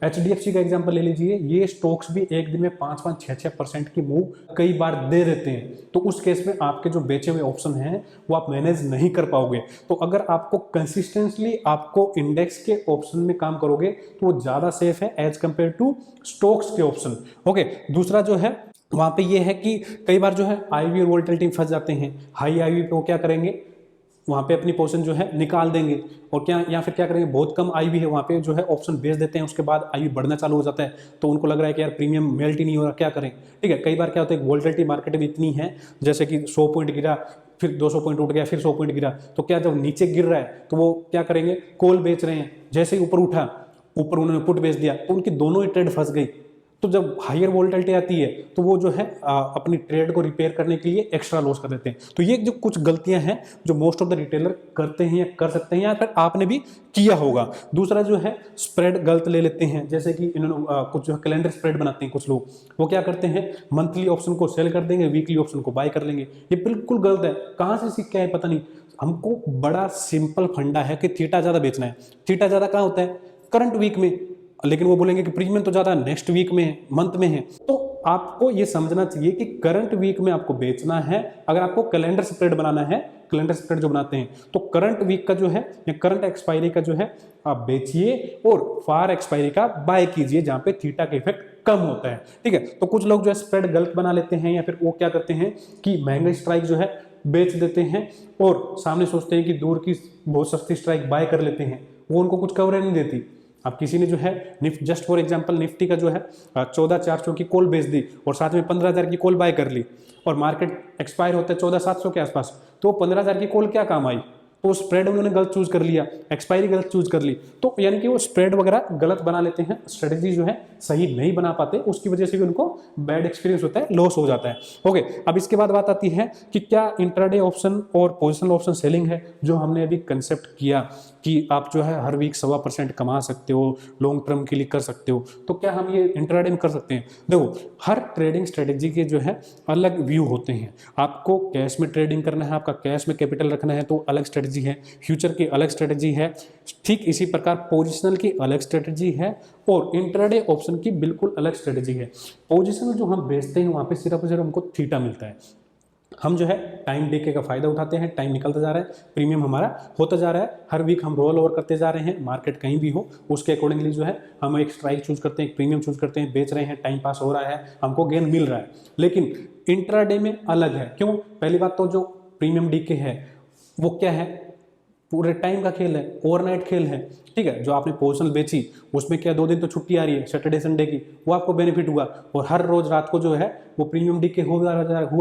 HDFC का एग्जांपल ले लीजिए, ये स्टॉक्स भी एक दिन में 5-5, 6-6% की मूव कई बार दे देते हैं। तो उस केस में आपके जो बेचे हुए ऑप्शन हैं वो आप मैनेज नहीं कर पाओगे। तो अगर आपको कंसिस्टेंटली आपको इंडेक्स के ऑप्शन में काम करोगे तो वो ज़्यादा सेफ है एज कंपेयर टू स्टॉक्स के ऑप्शन। ओके, दूसरा जो है वहाँ पे ये है कि कई बार जो है IV और वोलेटिलिटी में फंस जाते हैं। हाई IV पे वो क्या करेंगे, वहाँ पे अपनी पोजीशन जो है निकाल देंगे, और क्या या फिर क्या करेंगे, बहुत कम IV है वहाँ पे जो है ऑप्शन बेच देते हैं, उसके बाद IV बढ़ना चालू हो जाता है, तो उनको लग रहा है कि यार प्रीमियम मेल्ट ही नहीं हो रहा, क्या करें। ठीक है, कई बार क्या होता है वोलेटिलिटी मार्केट में इतनी है, जैसे कि 100 पॉइंट गिरा, फिर 200 पॉइंट उठ गया, फिर 100 पॉइंट गिरा, तो क्या जब नीचे गिर रहा है तो वो क्या करेंगे, कॉल बेच रहे हैं, जैसे ही ऊपर उठा, ऊपर उन्होंने पुट बेच दिया, तो उनकी दोनों ही ट्रेड फंस गई। तो जब हायर वोलेटिलिटी आती है तो वो जो है अपनी ट्रेड को रिपेयर करने के लिए एक्स्ट्रा लॉस कर देते हैं। तो ये जो कुछ गलतियां हैं जो मोस्ट ऑफ द रिटेलर करते हैं या कर सकते हैं, या फिर आपने भी किया होगा। दूसरा जो है स्प्रेड गलत ले लेते हैं, जैसे कि इन्होंने कुछ जो कैलेंडर स्प्रेड बनाते हैं कुछ लोग, वो क्या करते हैं मंथली ऑप्शन को सेल कर देंगे, वीकली ऑप्शन को बाय कर लेंगे। ये बिल्कुल गलत है, कहाँ से सीख के आए पता नहीं। हमको बड़ा सिंपल फंडा है कि थीटा ज्यादा बेचना है। थीटा ज्यादा कहाँ होता है, करंट वीक में, लेकिन वो बोलेंगे कि प्रीमियम तो ज्यादा नेक्स्ट वीक में है, मंथ में है। तो आपको ये समझना चाहिए कि करंट वीक में आपको बेचना है। अगर आपको कैलेंडर स्प्रेड बनाना है, कैलेंडर स्प्रेड जो बनाते हैं, तो करंट वीक का जो है या करंट एक्सपायरी का जो है आप बेचिए और फार एक्सपायरी का बाय कीजिए, जहां पे थीटा का इफेक्ट कम होता है। ठीक है, तो कुछ लोग जो है स्प्रेड गलत बना लेते हैं, या फिर वो क्या करते हैं कि महंगा स्ट्राइक जो है बेच देते हैं और सामने सोचते हैं कि दूर की बहुत सस्ती स्ट्राइक बाय कर लेते हैं, वो उनको कुछ कवर नहीं देती। अब किसी ने जो है जस्ट फॉर एग्जांपल निफ्टी का जो है 14,400 की कॉल बेच दी और साथ में 15,000 की कॉल बाय कर ली, और मार्केट एक्सपायर होता है 14,700 के आसपास, तो 15,000 की कॉल क्या काम आई, तो स्प्रेड उन्होंने गलत चूज कर लिया, एक्सपायरी गलत चूज कर ली। तो यानी कि वो स्प्रेड वगैरह गलत बना लेते हैं, स्ट्रेटेजी जो है सही नहीं बना पाते, उसकी वजह से भी उनको बैड एक्सपीरियंस होता है, लॉस हो जाता है। ओके, अब इसके बाद बात आती है कि क्या इंट्राडे ऑप्शन और पोजिशनल ऑप्शन सेलिंग है, जो हमने अभी कंसेप्ट किया कि आप जो है हर वीक 1.25% कमा सकते हो, लॉन्ग टर्म के लिए कर सकते हो, तो क्या हम ये इंट्राडे में कर सकते हैं। देखो, हर ट्रेडिंग स्ट्रेटेजी के जो है अलग व्यू होते हैं। आपको कैश में ट्रेडिंग करना है, आपका कैश में कैपिटल रखना है, तो अलग स्ट्रेटेजी है, फ्यूचर की अलग स्ट्रेटेजी है, ठीक इसी प्रकार पोजिशनल की अलग स्ट्रेटेजी है, और इंट्राडे ऑप्शन की बिल्कुल अलग स्ट्रेटेजी है। पोजिशनल जो हम बेचते हैं वहां पे सिर्फ और सिर्फ हमको थीटा मिलता है, हम जो है टाइम डीके का फायदा उठाते हैं, टाइम निकलता जा रहा है, प्रीमियम हमारा होता जा रहा है, हर वीक हम रोल ओवर करते जा रहे हैं, मार्केट कहीं भी हो उसके अकॉर्डिंगली जो है हम एक स्ट्राइक चूज करते हैं, एक प्रीमियम चूज करते हैं, बेच रहे हैं, टाइम पास हो रहा है, हमको गेन मिल रहा है। लेकिन इंट्राडे में अलग है, क्यों, पहली बात तो जो प्रीमियम डीके है वो क्या है, पूरे टाइम का खेल है, ओवरनाइट खेल है। ठीक है, जो आपने पोजिशनल बेची उसमें क्या 2 दिन तो छुट्टी आ रही है, सैटरडे संडे की, वो आपको बेनिफिट हुआ, और हर रोज रात को जो है वो प्रीमियम डीके हुआ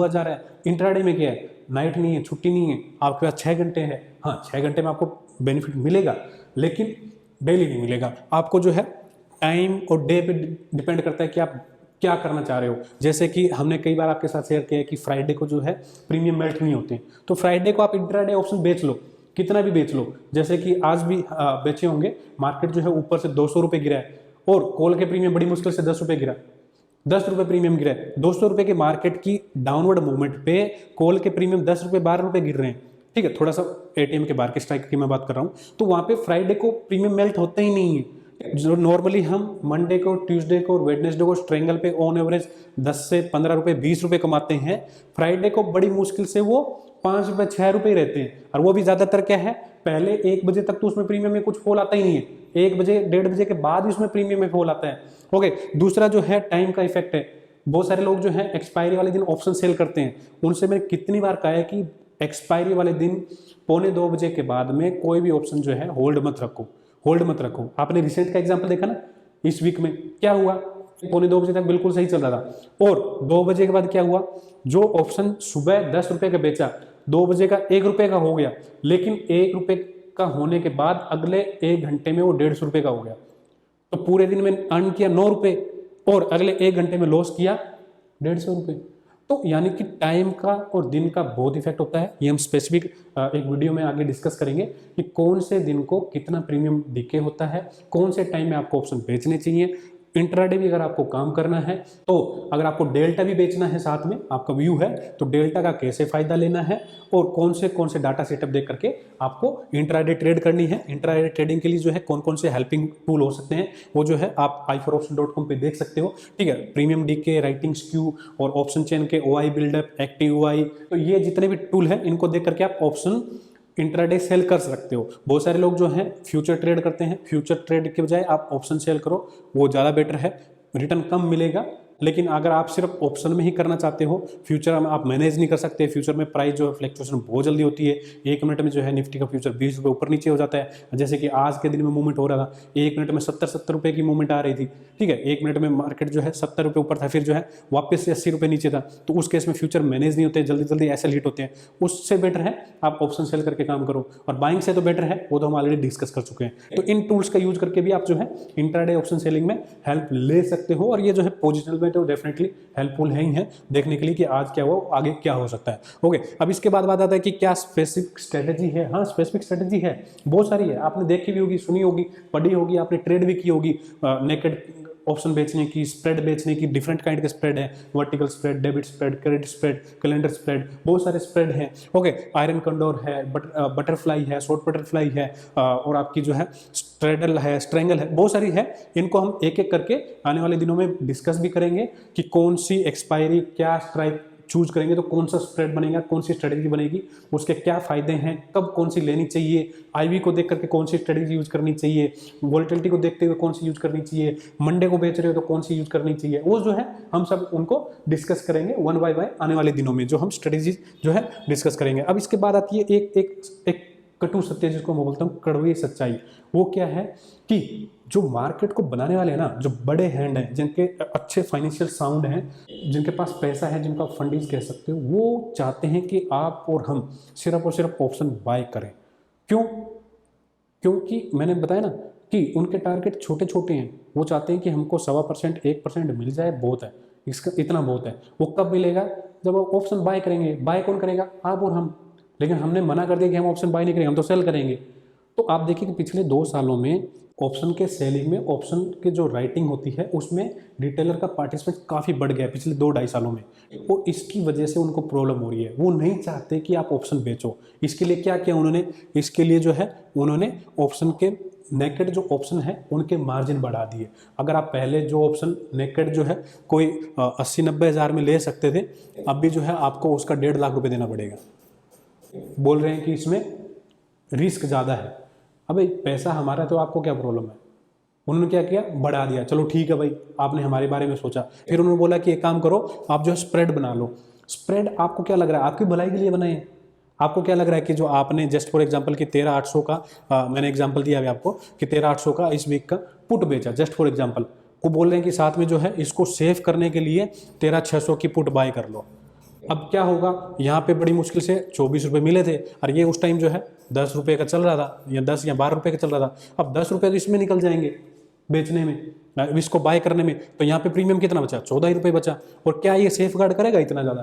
जा रहा है। इंट्राडे में क्या है, नाइट नहीं है, छुट्टी नहीं है, आपके पास 6 घंटे है, हाँ 6 घंटे में आपको बेनिफिट मिलेगा, लेकिन डेली नहीं मिलेगा। आपको जो है टाइम और डे पे डिपेंड करता है कि आप क्या करना चाह रहे हो। जैसे कि हमने कई बार आपके साथ शेयर किया कि फ्राइडे को जो है प्रीमियम मेल्ट नहीं होते, तो फ्राइडे को आप इंट्राडे ऑप्शन बेच लो, कितना भी बेच लो। जैसे कि आज भी बेचे होंगे, मार्केट जो है ऊपर से 200 रुपये गिरा है, और कॉल के प्रीमियम बड़ी मुश्किल से 10 रुपये गिरा, 10 रुपये प्रीमियम गिरा है। 200 रुपये के मार्केट की डाउनवर्ड मूवमेंट पे कॉल के प्रीमियम 10 रुपये 12 रुपये गिर रहे हैं। ठीक है, थोड़ा सा ATM के बाहर के स्ट्राइक की मैं बात कर रहा हूँ, तो वहाँ पे फ्राइडे को प्रीमियम मेल्ट होता ही नहीं है। जो नॉर्मली हम मंडे को, ट्यूसडे को और वेडनेसडे को स्ट्रेंगल पे ऑन एवरेज 10 से 15 रुपये 20 रुपये कमाते हैं, फ्राइडे को बड़ी मुश्किल से वो 5 रुपये 6 रुपये रहते हैं, और वो भी ज्यादातर क्या है, पहले 1 बजे तक तो उसमें प्रीमियम में कुछ फॉल आता ही नहीं है, 1 बजे 1:30 बजे के बाद ही उसमें प्रीमियम में फॉल आता है। ओके, दूसरा जो है टाइम का इफेक्ट है। बहुत सारे लोग जो है एक्सपायरी वाले दिन ऑप्शन सेल करते हैं, उनसे मैंने कितनी बार कहा है कि एक्सपायरी वाले दिन 1:45 बजे के बाद में कोई भी ऑप्शन जो है होल्ड मत रखो, होल्ड मत रखो। आपने रिसेंट का एग्जांपल देखा ना, इस वीक में क्या हुआ, 1:45 बजे तक बिल्कुल सही चल रहा था, और 2 बजे के बाद क्या हुआ, जो ऑप्शन सुबह 10 रुपये का बेचा 2 बजे का 1 रुपये का हो गया, लेकिन 1 रुपये का होने के बाद अगले 1 घंटे में वो 150 रुपये का हो गया। तो पूरे दिन में अर्न किया 9 रुपये और अगले 1 घंटे में लॉस किया 150 रुपये। तो यानी कि टाइम का और दिन का बहुत इफेक्ट होता है। ये हम स्पेसिफिक एक वीडियो में आगे डिस्कस करेंगे कि कौन से दिन को कितना प्रीमियम डीके होता है, कौन से टाइम में आपको ऑप्शन बेचने चाहिए, इंट्राडे भी अगर आपको काम करना है, तो अगर आपको डेल्टा भी बेचना है साथ में, आपका व्यू है, तो डेल्टा का कैसे फायदा लेना है और कौन से डाटा सेटअप देख करके आपको इंट्राडे ट्रेड करनी है। इंट्राडे ट्रेडिंग के लिए जो है कौन कौन से हेल्पिंग टूल हो सकते हैं, वो जो है आप iForOption.com पे देख सकते हो। ठीक है, प्रीमियम डीके, राइटिंग स्क्यू और ऑप्शन चेन के OI बिल्डअप, एक्टिव OI, तो ये जितने भी टूल है इनको देख करके आप ऑप्शन इंट्राडे सेल कर सकते हो। बहुत सारे लोग जो हैं फ्यूचर ट्रेड करते हैं, फ्यूचर ट्रेड के बजाय आप ऑप्शन सेल करो, वो ज़्यादा बेटर है, रिटर्न कम मिलेगा। लेकिन अगर आप सिर्फ ऑप्शन में ही करना चाहते हो, फ्यूचर में आप मैनेज नहीं कर सकते, फ्यूचर में प्राइस जो है फ्लक्चुएशन बहुत जल्दी होती है, 1 मिनट में जो है निफ्टी का फ्यूचर 20 रुपये ऊपर नीचे हो जाता है। जैसे कि आज के दिन में मूवमेंट हो रहा था, 1 मिनट में 70 रुपये की मूवमेंट आ रही थी। ठीक है, 1 मिनट में मार्केट जो है 70 रुपये ऊपर था, फिर जो है वापस से 80 रुपये नीचे था। तो उस केस में फ्यूचर मैनेज नहीं होते, जल्दी जल्दी ऐसे हिट होते हैं। उससे बेटर है आप ऑप्शन सेल करके काम करो। और बाइंग से तो बेटर है, वो तो हम ऑलरेडी डिस्कस कर चुके हैं। तो इन टूल्स का यूज करके भी आप जो है इंट्राडे ऑप्शन सेलिंग में हेल्प ले सकते हो। और ये जो है पोजिशनल में तो डेफिनेटली हेल्पफुल है ही है, देखने के लिए कि आज क्या हुआ, आगे क्या हो सकता है। ओके, अब इसके बाद बात आता है कि क्या स्पेसिफिक स्ट्रेटेजी है। हाँ, स्पेसिफिक स्ट्रेटेजी है, बहुत सारी है, आपने देखी भी होगी, सुनी होगी, पढ़ी होगी, आपने ट्रेड भी की होगी। नेकेड ऑप्शन बेचने की, स्प्रेड बेचने की, डिफरेंट काइंड के स्प्रेड है, vertical spread, debit spread, credit spread, calendar spread, बहुत सारे स्प्रेड हैं। ओके, आयरन कंडोर है, बटरफ्लाई है, शॉर्ट बटरफ्लाई है, और आपकी जो है स्ट्रेडल है, स्ट्रेंगल है, बहुत सारी है। इनको हम एक एक करके आने वाले दिनों में डिस्कस भी करेंगे कि कौन सी एक्सपायरी, क्या स्ट्राइक चूज करेंगे तो कौन सा स्प्रेड बनेगा, कौन सी स्ट्रेटेजी बनेगी, उसके क्या फायदे हैं, कब कौन सी लेनी चाहिए, आईवी को देख करके कौन सी स्ट्रेटेजी यूज करनी चाहिए, वोलेटिलिटी को देखते हुए कौन सी यूज करनी चाहिए, मंडे को बेच रहे हो तो कौन सी यूज करनी चाहिए, वो जो है हम सब उनको डिस्कस करेंगे वन बाय वन आने वाले दिनों में, जो हम स्ट्रेटेजी जो है डिस्कस करेंगे। अब इसके बाद आती है एक कटु सत्य, जिसको मैं बोलता हूँ कड़वी सच्चाई। वो क्या है कि जो मार्केट को बनाने वाले हैं ना, जो बड़े हैंड हैं, जिनके अच्छे फाइनेंशियल साउंड हैं, जिनके पास पैसा है, जिनका फंडीज कह सकते हो, वो चाहते हैं कि आप और हम सिर्फ और सिर्फ ऑप्शन बाय करें। क्यों? क्योंकि मैंने बताया ना कि उनके टारगेट छोटे छोटे हैं। वो चाहते हैं कि हमको 1.25%, 1% मिल जाए, बहुत है, इसका इतना बहुत है। वो कब मिलेगा? जब आप ऑप्शन बाय करेंगे। बाय कौन करेगा? आप और हम। लेकिन हमने मना कर दिया कि हम ऑप्शन बाय नहीं करेंगे, हम तो सेल करेंगे। तो आप देखिए कि पिछले 2 सालों में ऑप्शन के सेलिंग में, ऑप्शन के जो राइटिंग होती है उसमें रिटेलर का पार्टिसिपेट काफ़ी बढ़ गया पिछले 2-2.5 सालों में। और इसकी वजह से उनको प्रॉब्लम हो रही है। वो नहीं चाहते कि आप ऑप्शन बेचो। इसके लिए क्या किया उन्होंने? इसके लिए जो है उन्होंने ऑप्शन के नेकेड जो ऑप्शन है उनके मार्जिन बढ़ा दिए। अगर आप पहले जो ऑप्शन नेकेड जो है कोई 80-90 हज़ार में ले सकते थे, अब भी जो है आपको उसका 1.5 लाख रुपये देना पड़ेगा। बोल रहे हैं कि इसमें रिस्क ज़्यादा है। अबे पैसा हमारा, तो आपको क्या प्रॉब्लम है? उन्होंने क्या किया? बढ़ा दिया। चलो ठीक है भाई, आपने हमारे बारे में सोचा। फिर उन्होंने बोला कि एक काम करो, आप जो है स्प्रेड बना लो। स्प्रेड आपको क्या लग रहा है? आपकी भलाई के लिए बनाए। आपको क्या लग रहा है कि जो आपने जस्ट फॉर एग्जांपल कि 13,800 का मैंने एग्जांपल दिया है आपको कि 13,800 का इस वीक का पुट बेचा, जस्ट फॉर एग्जांपल। वो बोल रहे हैं कि साथ में जो है इसको सेव करने के लिए 13,600 की पुट बाय कर लो। अब क्या होगा? यहाँ पे बड़ी मुश्किल से 24 रुपये मिले थे, और ये उस टाइम जो है 10 रुपये का चल रहा था, या 10 या 12 रुपये का चल रहा था। अब 10 रुपये तो इसमें निकल जाएंगे बेचने में, इसको बाय करने में। तो यहाँ पे प्रीमियम कितना बचा? 14 ही रुपये बचा। और क्या ये सेफ गार्ड करेगा इतना ज़्यादा?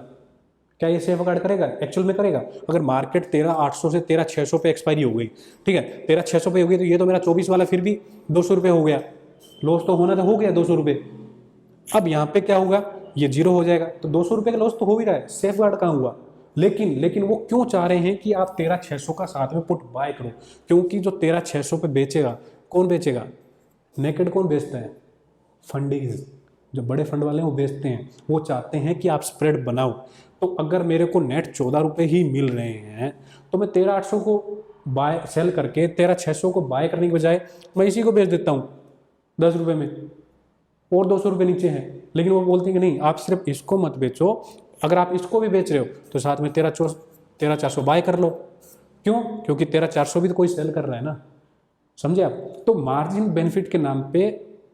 क्या ये सेफ गार्ड करेगा? एक्चुअल में करेगा? अगर मार्केट 13,800 से 13,600 पे एक्सपायरी हो गई, ठीक है, 13,600 पे हो गई, तो ये तो मेरा 24 वाला फिर भी 200 रुपये हो गया। लॉस तो होना तो हो गया 200 रुपये। अब यहाँ पे क्या होगा? ये जीरो हो जाएगा। तो 200 रुपये का लॉस तो हो ही रहा है, सेफ गार्ड कहाँ हुआ? लेकिन वो क्यों चाह रहे हैं कि आप 13,600 का साथ में पुट बाय करो? क्योंकि जो 13,600 पे बेचेगा, कौन बेचेगा? नेकेड कौन बेचता है? फंडीज, जो बड़े फंड वाले हैं वो बेचते हैं। वो चाहते हैं कि आप स्प्रेड बनाओ। तो अगर मेरे को नेट 14 रुपये ही मिल रहे हैं, तो मैं 13,800 को बाय सेल करके 13,600 को बाय करने के बजाय मैं इसी को बेच देता हूँ 10 रुपये में, और 200 रुपये नीचे हैं। लेकिन वो बोलते हैं कि नहीं, आप सिर्फ इसको मत बेचो, अगर आप इसको भी बेच रहे हो तो साथ में 13,400 बाय कर लो। क्यों? क्योंकि 13,400 भी तो कोई सेल कर रहा है ना, समझे आप? तो मार्जिन बेनिफिट के नाम पे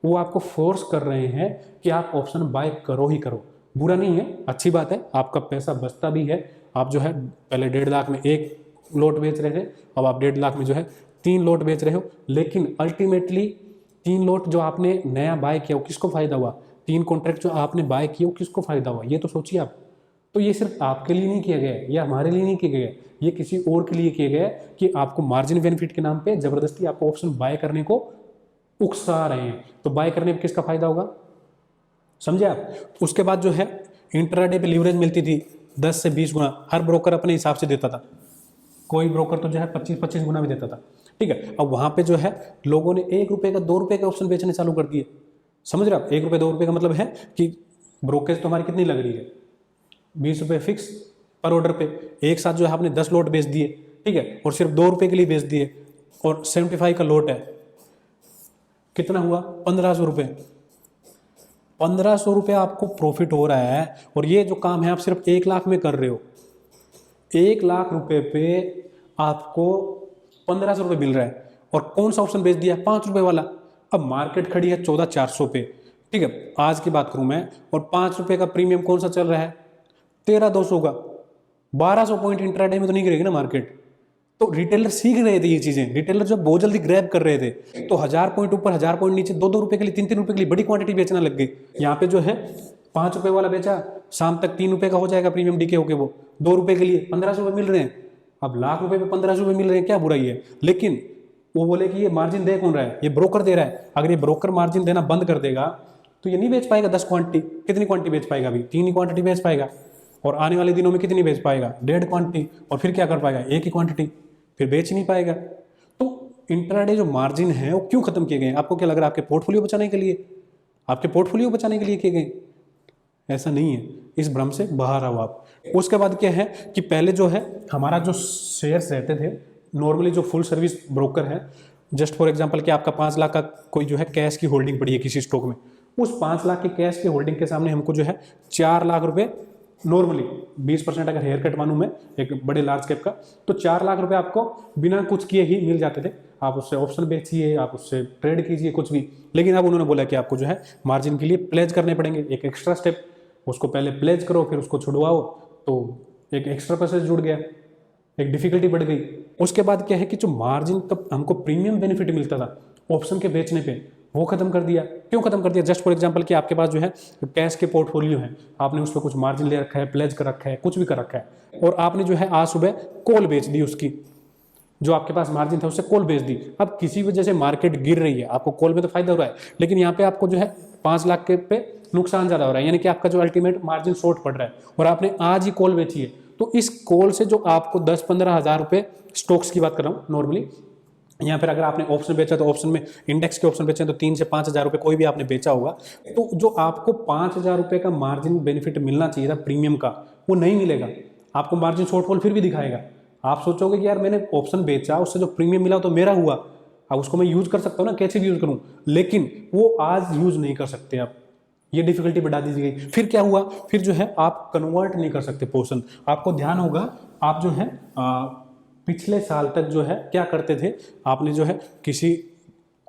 वो आपको फोर्स कर रहे हैं कि आप ऑप्शन बाय करो ही करो। बुरा नहीं है, अच्छी बात है, आपका पैसा बचता भी है। आप जो है पहले 1.5 लाख में 1 लोट बेच रहे थे, अब आप 1.5 लाख में जो है 3 लोट बेच रहे हो। लेकिन अल्टीमेटली 3 लोट जो आपने नया बाय किया वो किसको फायदा हुआ? 3 कॉन्ट्रैक्ट जो आपने बाय किया वो किसको फायदा हुआ? ये तो सोचिए आप। तो ये सिर्फ आपके लिए नहीं किया गया है, या हमारे लिए नहीं किया गया है, ये किसी और के लिए किया गया है कि आपको मार्जिन बेनिफिट के नाम पे जबरदस्ती आपको ऑप्शन बाय करने को उकसा रहे हैं, तो बाय करने में किसका फायदा होगा, समझे आप। उसके बाद जो है इंट्राडे पे लीवरेज मिलती थी 10 से 20 गुना, हर ब्रोकर अपने हिसाब से देता था, कोई ब्रोकर तो जो है 25-25 गुना भी देता था, ठीक है। अब वहां पे जो है लोगों ने 1 रुपए का 2 रुपए के ऑप्शन बेचने चालू कर दिए, समझ रहे आप। 1 रुपए 2 रुपए का मतलब है कि ब्रोकेज तो हमारी कितनी लग रही है, 20 रुपए फिक्स पर ऑर्डर पे, एक साथ जो है आपने 10 लोट बेच दिए, ठीक है, और सिर्फ 2 रुपए के लिए बेच दिए, और 75 का लोट है, कितना हुआ 1500 रुपये, 1500 रुपये आपको प्रॉफिट हो रहा है। और ये जो काम है आप सिर्फ 1 लाख में कर रहे हो, 1 लाख रुपए पे आपको 1500 रुपये मिल रहा है, और कौन सा ऑप्शन बेच दिया, 5 रुपये वाला। अब मार्केट खड़ी है 14,400 पे, ठीक है, आज की बात करूं मैं, और 5 रुपये का प्रीमियम कौन सा चल रहा है, 13,200 का, 1200 पॉइंट इंट्राडे में तो नहीं गिरेगी ना मार्केट। तो रिटेलर सीख रहे थे ये चीजें, रिटेलर जो बहुत जल्दी ग्रैब कर रहे थे, तो 1000 पॉइंट ऊपर 1000 पॉइंट नीचे 2-2 रुपए के लिए 3-3 रुपए के लिए बड़ी क्वांटिटी बेचना लग गई। यहाँ पे जो है 5 रुपए वाला बेचा, शाम तक 3 रुपए का हो जाएगा प्रीमियम डीके होके, वो 2 रुपए के लिए 1500 रुपए मिल रहे हैं। अब लाख रुपए पे 1500 रुपए मिल रहे हैं, क्या बुराई है। लेकिन वो बोले कि ये मार्जिन दे कौन रहा है, ये ब्रोकर दे रहा है। अगर ये ब्रोकर मार्जिन देना बंद कर देगा तो ये नहीं बेच पाएगा 10 क्वांटिटी, कितनी क्वांटिटी बेच पाएगा, अभी 3 ही क्वांटिटी बेच पाएगा, और आने वाले दिनों में कितनी बेच पाएगा, 1.5 क्वांटिटी, और फिर क्या कर पाएगा, 1 ही क्वांटिटी, फिर बेच नहीं पाएगा। तो इंट्राडे जो मार्जिन है वो क्यों खत्म किए गए, आपको क्या लग रहा है, आपके पोर्टफोलियो बचाने के लिए, आपके पोर्टफोलियो बचाने के लिए किए गए, ऐसा नहीं है, इस भ्रम से बाहर आओ आप। उसके बाद क्या है कि पहले जो है हमारा जो शेयर्स रहते थे, नॉर्मली जो फुल सर्विस ब्रोकर है, जस्ट फॉर एग्जांपल कि आपका 5 लाख का कोई जो है कैश की होल्डिंग पड़ी है किसी स्टॉक में, उस 5 लाख के कैश की होल्डिंग के सामने हमको जो है 4 लाख रुपए नॉर्मली 20% अगर हेयर कट मानूं मैं एक बड़े लार्ज कैप का, तो 4 लाख रुपए आपको बिना कुछ किए ही मिल जाते थे। आप उससे ऑप्शन बेचिए, आप उससे ट्रेड कीजिए, कुछ भी। लेकिन अब उन्होंने बोला कि आपको जो है मार्जिन के लिए प्लेज करने पड़ेंगे, एक एक्स्ट्रा स्टेप, उसको पहले प्लेज करो फिर उसको छुड़वाओ, तो एक एक्स्ट्रा प्रोसेस जुड़ गया, एक डिफिकल्टी बढ़ गई। उसके बाद क्या है कि जो मार्जिन का हमको प्रीमियम बेनिफिट मिलता था ऑप्शन के बेचने पे, वो खत्म कर दिया। क्यों खत्म कर दिया, जस्ट फॉर एग्जांपल कि आपके पास जो है कैश के पोर्टफोलियो है, आपने उस पर कुछ मार्जिन ले रखा है, प्लेज कर रखा है, कुछ भी कर रखा है, और आपने जो है आज सुबह कॉल बेच दी, उसकी जो आपके पास मार्जिन था उससे कॉल बेच दी। अब किसी वजह से मार्केट गिर रही है, आपको कॉल में तो फायदा हो रहा है, लेकिन यहाँ पे आपको जो है 5 लाख के पे नुकसान ज्यादा हो रहा है, यानी कि आपका जो अल्टीमेट मार्जिन शॉर्ट पड़ रहा है, और आपने आज ही कॉल बेची है। तो इस कॉल से जो आपको 10-15 हज़ार रुपए, स्टॉक्स की बात कर रहा हूँ नॉर्मली, या फिर अगर आपने ऑप्शन बेचा तो ऑप्शन में इंडेक्स के ऑप्शन बेचे तो 3 से 5 हज़ार रुपये कोई भी आपने बेचा होगा, तो जो आपको 5 हज़ार रुपये का मार्जिन बेनिफिट मिलना चाहिए था प्रीमियम का, वो नहीं मिलेगा। आपको मार्जिन शॉर्टफॉल फिर भी दिखाएगा। आप सोचोगे कि यार मैंने ऑप्शन बेचा, उससे जो प्रीमियम मिला तो मेरा हुआ, अब उसको मैं यूज कर सकता हूँ ना, कैसे भी यूज करूँ, लेकिन वो आज यूज नहीं कर सकते आप, ये डिफिकल्टी बढ़ा दी गई। फिर क्या हुआ, फिर जो है आप कन्वर्ट नहीं कर सकते पोर्शन। आपको ध्यान होगा, आप जो है पिछले साल तक जो है क्या करते थे, आपने जो है किसी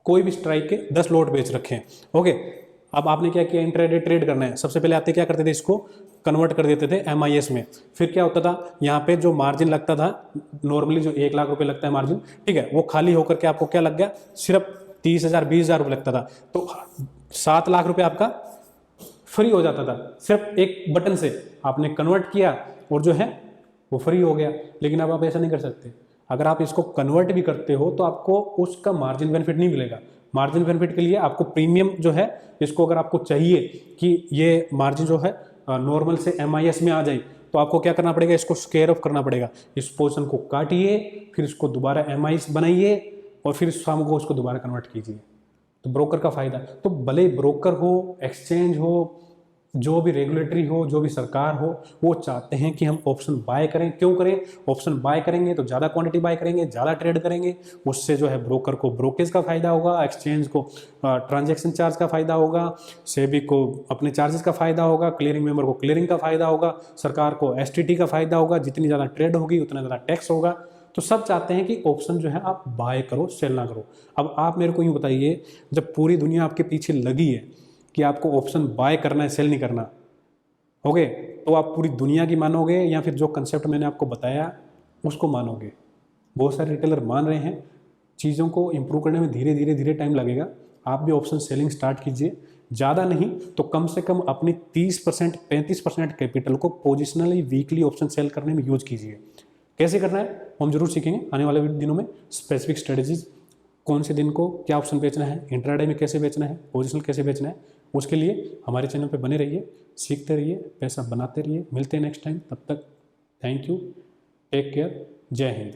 कोई भी स्ट्राइक के 10 लोट बेच रखे हैं, ओके। अब आपने क्या किया, इंट्राडे ट्रेड करना है, सबसे पहले आप क्या करते थे, इसको कन्वर्ट कर देते थे MIS में। फिर क्या होता था, यहाँ पे जो मार्जिन लगता था नॉर्मली जो 1 लाख रुपए लगता है मार्जिन, ठीक है, वो खाली होकर के आपको क्या लग गया, सिर्फ 30,000 20,000 रुपये लगता था, तो 7 लाख रुपये आपका फ्री हो जाता था, सिर्फ एक बटन से आपने कन्वर्ट किया और जो है वो फ्री हो गया। लेकिन अब आप ऐसा नहीं कर सकते, अगर आप इसको कन्वर्ट भी करते हो तो आपको उसका मार्जिन बेनिफिट नहीं मिलेगा। मार्जिन बेनिफिट के लिए आपको प्रीमियम जो है, इसको अगर आपको चाहिए कि ये मार्जिन जो है नॉर्मल से MIS में आ जाए, तो आपको क्या करना पड़ेगा, इसको स्क्वायर ऑफ करना पड़ेगा, इस पोर्शन को काटिए, फिर इसको दोबारा MIS बनाइए, और फिर शाम को उसको दोबारा कन्वर्ट कीजिए। तो ब्रोकर का फायदा, तो भले ब्रोकर हो, एक्सचेंज हो, जो भी रेगुलेटरी हो, जो भी सरकार हो, वो चाहते हैं कि हम ऑप्शन बाय करें। क्यों करें, ऑप्शन बाय करेंगे तो ज़्यादा क्वांटिटी बाय करेंगे, ज़्यादा ट्रेड करेंगे, उससे जो है ब्रोकर को ब्रोकेज का फायदा होगा, एक्सचेंज को ट्रांजैक्शन चार्ज का फायदा होगा, सेबी को अपने चार्जेस का फायदा होगा, क्लियरिंग मेंबर को क्लियरिंग का फायदा होगा, सरकार को STT का फायदा होगा, जितनी ज़्यादा ट्रेड होगी उतना ज़्यादा टैक्स होगा। तो सब चाहते हैं कि ऑप्शन जो है आप बाय करो, सेल ना करो। अब आप मेरे को यूँ बताइए, जब पूरी दुनिया आपके पीछे लगी है कि आपको ऑप्शन बाय करना है, सेल नहीं करना, ओके, तो आप पूरी दुनिया की मानोगे या फिर जो कंसेप्ट मैंने आपको बताया उसको मानोगे। बहुत सारे रिटेलर मान रहे हैं, चीज़ों को इंप्रूव करने में धीरे टाइम लगेगा। आप भी ऑप्शन सेलिंग स्टार्ट कीजिए, ज़्यादा नहीं तो कम से कम अपनी 30% 35% कैपिटल को पोजिशनली वीकली ऑप्शन सेल करने में यूज कीजिए। कैसे करना है हम जरूर सीखेंगे आने वाले दिनों में, स्पेसिफिक स्ट्रेटजीज कौन से दिन को क्या ऑप्शन बेचना है, इंट्राडे में कैसे बेचना है, पोजिशनल कैसे बेचना है, उसके लिए हमारे चैनल पे बने रहिए, सीखते रहिए, पैसा बनाते रहिए। मिलते हैं नेक्स्ट टाइम, तब तक थैंक यू, टेक केयर, जय हिंद।